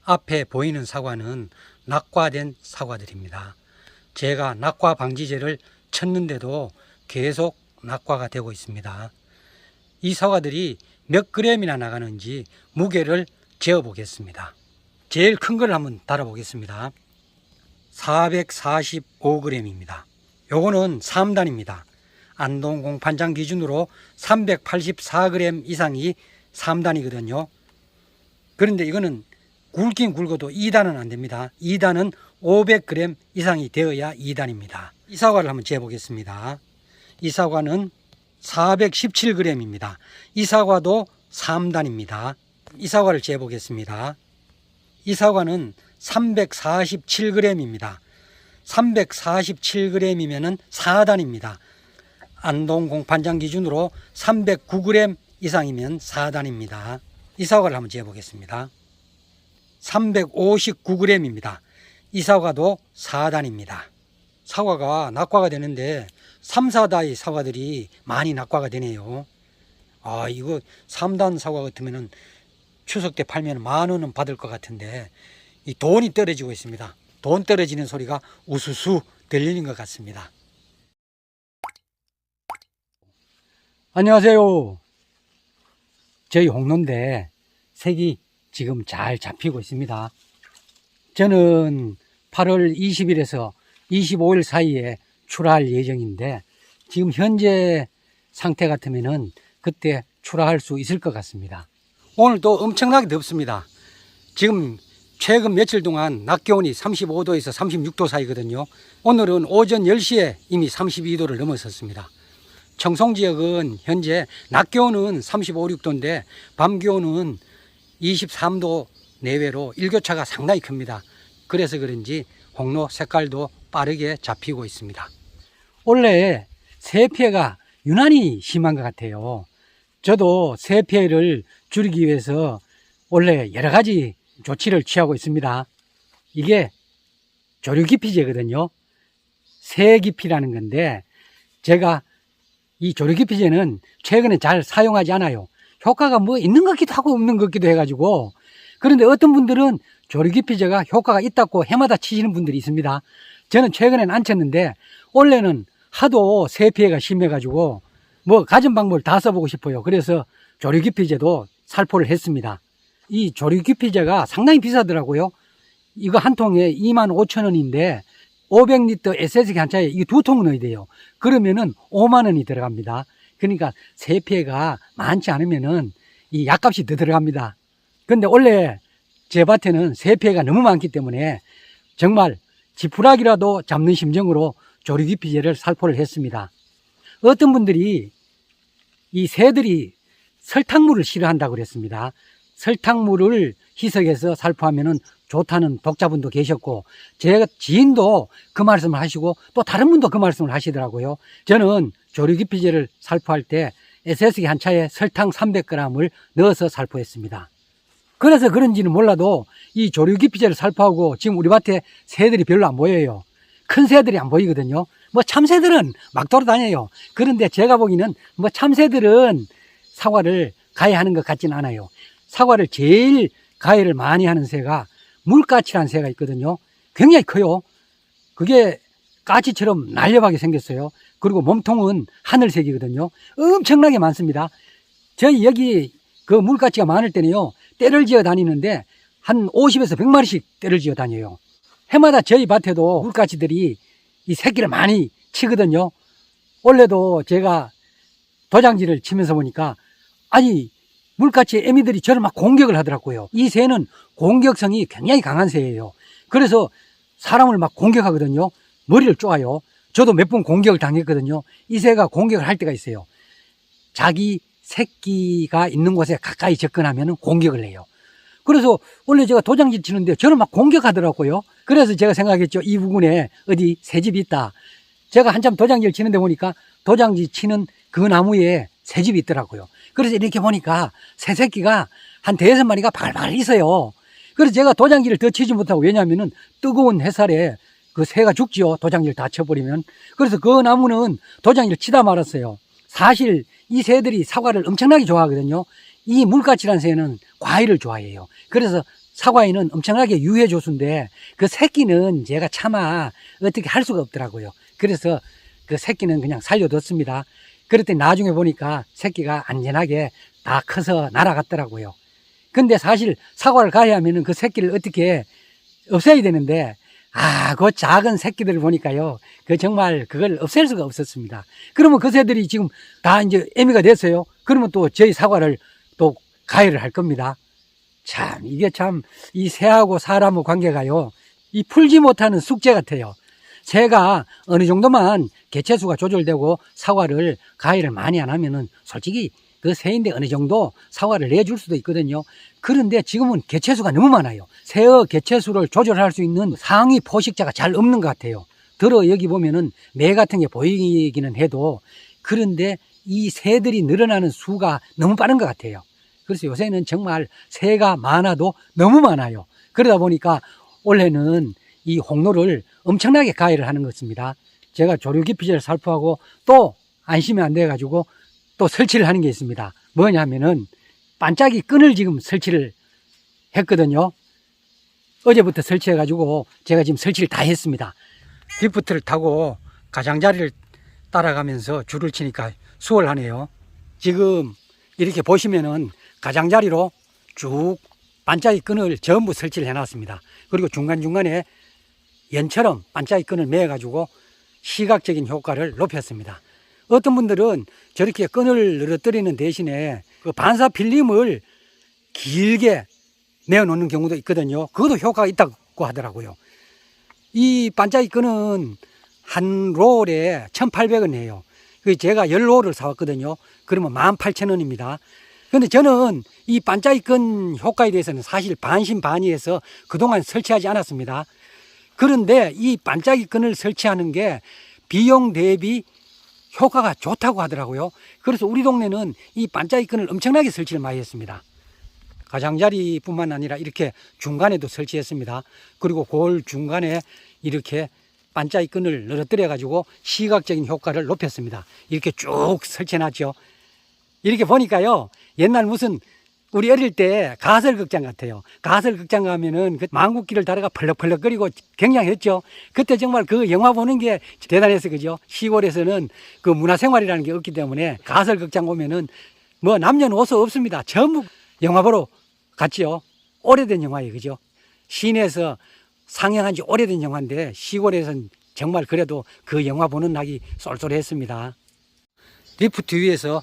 앞에 보이는 사과는 낙과된 사과들입니다. 제가 낙과 방지제를 쳤는데도 계속 낙과가 되고 있습니다. 이 사과들이 몇 그램이나 나가는지 무게를 재어 보겠습니다. 제일 큰 걸 한번 달아 보겠습니다. 445g입니다. 요거는 3단입니다. 안동 공판장 기준으로 384g 이상이 3단이거든요. 그런데 이거는 굵긴 굵어도 2단은 안 됩니다. 2단은 500g 이상이 되어야 2단입니다. 이 사과를 한번 재보겠습니다. 이 사과는 417g입니다. 이 사과도 3단입니다. 이 사과를 재보겠습니다. 이 사과는 347g입니다. 347g이면 4단입니다. 안동 공판장 기준으로 309g 이상이면 4단입니다. 이 사과를 한번 재보겠습니다. 359g입니다. 이 사과도 4단입니다. 사과가 낙과가 되는데 3, 4단의 사과들이 많이 낙과가 되네요. 이거 3단 사과 같으면 추석 때 팔면 10,000원은 받을 것 같은데 이 돈이 떨어지고 있습니다. 돈 떨어지는 소리가 우수수 들리는 것 같습니다. 안녕하세요. 저희 홍로인데 색이 지금 잘 잡히고 있습니다. 저는 8월 20일에서 25일 사이에 출하할 예정인데 지금 현재 상태 같으면은 그때 출하할 수 있을 것 같습니다. 오늘도 엄청나게 덥습니다. 지금 최근 며칠 동안 낮 기온이 35도에서 36도 사이거든요. 오늘은 오전 10시에 이미 32도를 넘어섰습니다. 청송 지역은 현재 낮 기온은 35, 6도인데 밤 기온은 23도 내외로 일교차가 상당히 큽니다. 그래서 그런지 홍로 색깔도 빠르게 잡히고 있습니다. 원래 새 피해가 유난히 심한 것 같아요. 저도 새 피해를 줄이기 위해서 원래 여러 가지 조치를 취하고 있습니다. 이게 조류기피제거든요. 새기피라는 건데 제가 이 조류기피제는 최근에 잘 사용하지 않아요. 효과가 뭐 있는 것 같기도 하고 없는 것 같기도 해가지고. 그런데 어떤 분들은 조류기피제가 효과가 있다고 해마다 치시는 분들이 있습니다. 저는 최근에는 안 쳤는데 원래는 하도 새 피해가 심해가지고 뭐 가진 방법을 다 써보고 싶어요. 그래서 조류기피제도 살포를 했습니다. 이 조류기피제가 상당히 비싸더라고요. 이거 한 통에 25,000원인데 500리터 SS기 한 차에 이 2통 넣어야 돼요. 그러면은 50,000원이 들어갑니다. 그러니까 새 피해가 많지 않으면은 이 약값이 더 들어갑니다. 근데 원래 제 밭에는 새 피해가 너무 많기 때문에 정말 지푸라기라도 잡는 심정으로 조류기피제를 살포를 했습니다. 어떤 분들이 이 새들이 설탕물을 싫어한다고 그랬습니다. 설탕물을 희석해서 살포하면은 좋다는 독자분도 계셨고 제 지인도 그 말씀을 하시고 또 다른 분도 그 말씀을 하시더라고요. 저는 조류기피제를 살포할 때 SS기 한 차에 설탕 300g을 넣어서 살포했습니다. 그래서 그런지는 몰라도 이 조류기피제를 살포하고 지금 우리 밭에 새들이 별로 안 보여요. 큰 새들이 안 보이거든요. 뭐 참새들은 막 돌아다녀요. 그런데 제가 보기에는 뭐 참새들은 사과를 가해하는 것 같지는 않아요. 사과를 제일 가해를 많이 하는 새가 물까치라는 새가 있거든요. 굉장히 커요. 그게 까치처럼 날렵하게 생겼어요. 그리고 몸통은 하늘색이거든요. 엄청나게 많습니다. 저희 여기 그 물까치가 많을 때는요, 떼를 지어 다니는데 한 50에서 100마리씩 떼를 지어 다녀요. 해마다 저희 밭에도 물까치들이 이 새끼를 많이 치거든요. 원래도 제가 도장지를 치면서 보니까 아니 물까치 애미들이 저를 막 공격을 하더라고요. 이 새는 공격성이 굉장히 강한 새예요. 그래서 사람을 막 공격하거든요. 머리를 쪼아요. 저도 몇 번 공격을 당했거든요. 이 새가 공격을 할 때가 있어요. 자기 새끼가 있는 곳에 가까이 접근하면 공격을 해요. 그래서 원래 제가 도장지 치는데 저를 막 공격하더라고요. 그래서 제가 생각했죠. 이 부근에 어디 새집이 있다. 제가 한참 도장지를 치는데 보니까 도장지 치는 그 나무에 새집이 있더라고요. 그래서 이렇게 보니까 새 새끼가 한 5-6마리가 바글바글 있어요. 그래서 제가 도장지를 더 치지 못하고, 왜냐하면은 뜨거운 햇살에 그 새가 죽지요. 도장지를 다 쳐버리면. 그래서 그 나무는 도장지를 치다 말았어요. 사실 이 새들이 사과를 엄청나게 좋아하거든요. 이 물까치라는 새는 과일을 좋아해요. 그래서 사과에는 엄청나게 유해 조수인데 그 새끼는 제가 차마 어떻게 할 수가 없더라고요. 그래서 그 새끼는 그냥 살려뒀습니다. 그랬더니 나중에 보니까 새끼가 안전하게 다 커서 날아갔더라고요. 근데 사실 사과를 가야 하면은 그 새끼를 어떻게 없애야 되는데, 그 작은 새끼들을 보니까요, 그 정말 그걸 없앨 수가 없었습니다. 그러면 그 새들이 지금 다 이제 애미가 됐어요. 그러면 또 저희 사과를 또 가해를 할 겁니다. 참, 이게 참, 이 새하고 사람의 관계가요, 이 풀지 못하는 숙제 같아요. 새가 어느 정도만 개체수가 조절되고 사과를 가해를 많이 안 하면은 솔직히 그 새인데 어느 정도 사과를 내줄 수도 있거든요. 그런데 지금은 개체수가 너무 많아요. 새의 개체수를 조절할 수 있는 상위 포식자가 잘 없는 것 같아요. 들어 여기 보면은 매 같은 게 보이기는 해도, 그런데 이 새들이 늘어나는 수가 너무 빠른 것 같아요. 그래서 요새는 정말 새가 많아도 너무 많아요. 그러다 보니까 올해는 이 홍로를 엄청나게 가해를 하는 것입니다. 제가 조류기피제를 살포하고 또 안심이 안 돼가지고 또 설치를 하는 게 있습니다. 뭐냐면은 반짝이 끈을 지금 설치를 했거든요. 어제부터 설치해가지고 제가 지금 설치를 다 했습니다. 리프트를 타고 가장자리를 따라가면서 줄을 치니까 수월하네요. 지금 이렇게 보시면은 가장자리로 쭉 반짝이 끈을 전부 설치를 해놨습니다. 그리고 중간중간에 연처럼 반짝이 끈을 매어가지고 시각적인 효과를 높였습니다. 어떤 분들은 저렇게 끈을 늘어뜨리는 대신에 그 반사 필름을 길게 매어 놓는 경우도 있거든요. 그것도 효과가 있다고 하더라고요. 이 반짝이 끈은 한 롤에 1,800원 해요. 제가 10롤을 사왔거든요. 그러면 18,000원입니다. 근데 저는 이 반짝이 끈 효과에 대해서는 사실 반신반의해서 그동안 설치하지 않았습니다. 그런데 이 반짝이 끈을 설치하는 게 비용 대비 효과가 좋다고 하더라고요. 그래서 우리 동네는 이 반짝이 끈을 엄청나게 설치를 많이 했습니다. 가장자리뿐만 아니라 이렇게 중간에도 설치했습니다. 그리고 골 중간에 이렇게 반짝이 끈을 늘어뜨려 가지고 시각적인 효과를 높였습니다. 이렇게 쭉 설치해놨죠. 이렇게 보니까요, 옛날 무슨 우리 어릴 때 가설극장 같아요. 가설극장 가면은 그 망국기를 다루가 펄럭펄럭거리고 굉장했죠. 그때 정말 그 영화 보는 게 대단했어, 그죠? 시골에서는 그 문화생활이라는 게 없기 때문에 가설극장 오면은 뭐 남녀노소 없습니다. 전부 영화 보러 갔죠. 오래된 영화예요, 그죠? 시내에서 상영한 지 오래된 영화인데 시골에서는 정말 그래도 그 영화 보는 낙이 쏠쏠했습니다. 리프트 위에서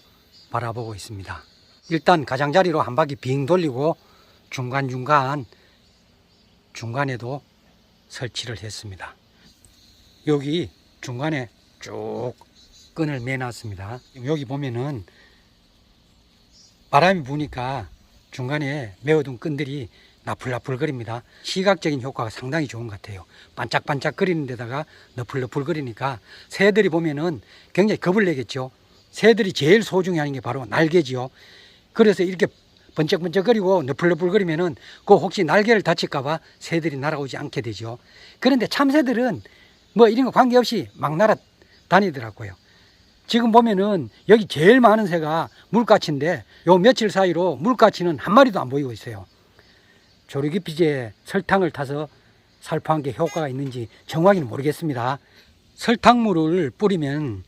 바라보고 있습니다. 일단 가장자리로 한 바퀴 빙 돌리고 중간에도 설치를 했습니다. 여기 중간에 쭉 끈을 매놨습니다. 여기 보면은 바람이 부니까 중간에 메어둔 끈들이 나풀나풀거립니다. 시각적인 효과가 상당히 좋은 것 같아요. 반짝반짝거리는 데다가 너풀너풀거리니까 새들이 보면은 굉장히 겁을 내겠죠. 새들이 제일 소중히 하는 게 바로 날개지요. 그래서 이렇게 번쩍번쩍거리고 너풀너풀거리면은 그 혹시 날개를 다칠까봐 새들이 날아오지 않게 되죠. 그런데 참새들은 뭐 이런 거 관계없이 막 날아다니더라고요. 지금 보면은 여기 제일 많은 새가 물가치인데 요 며칠 사이로 물가치는 한 마리도 안 보이고 있어요. 조류기피제 설탕을 타서 살포한 게 효과가 있는지 정확히는 모르겠습니다. 설탕물을 뿌리면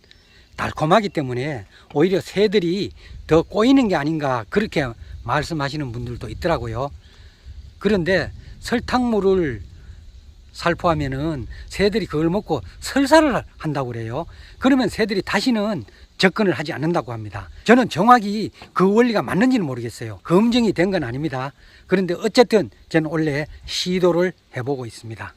달콤하기 때문에 오히려 새들이 더 꼬이는 게 아닌가 그렇게 말씀하시는 분들도 있더라고요. 그런데 설탕물을 살포하면은 새들이 그걸 먹고 설사를 한다고 그래요. 그러면 새들이 다시는 접근을 하지 않는다고 합니다. 저는 정확히 그 원리가 맞는지는 모르겠어요. 검증이 된 건 아닙니다. 그런데 어쨌든 저는 원래 시도를 해보고 있습니다.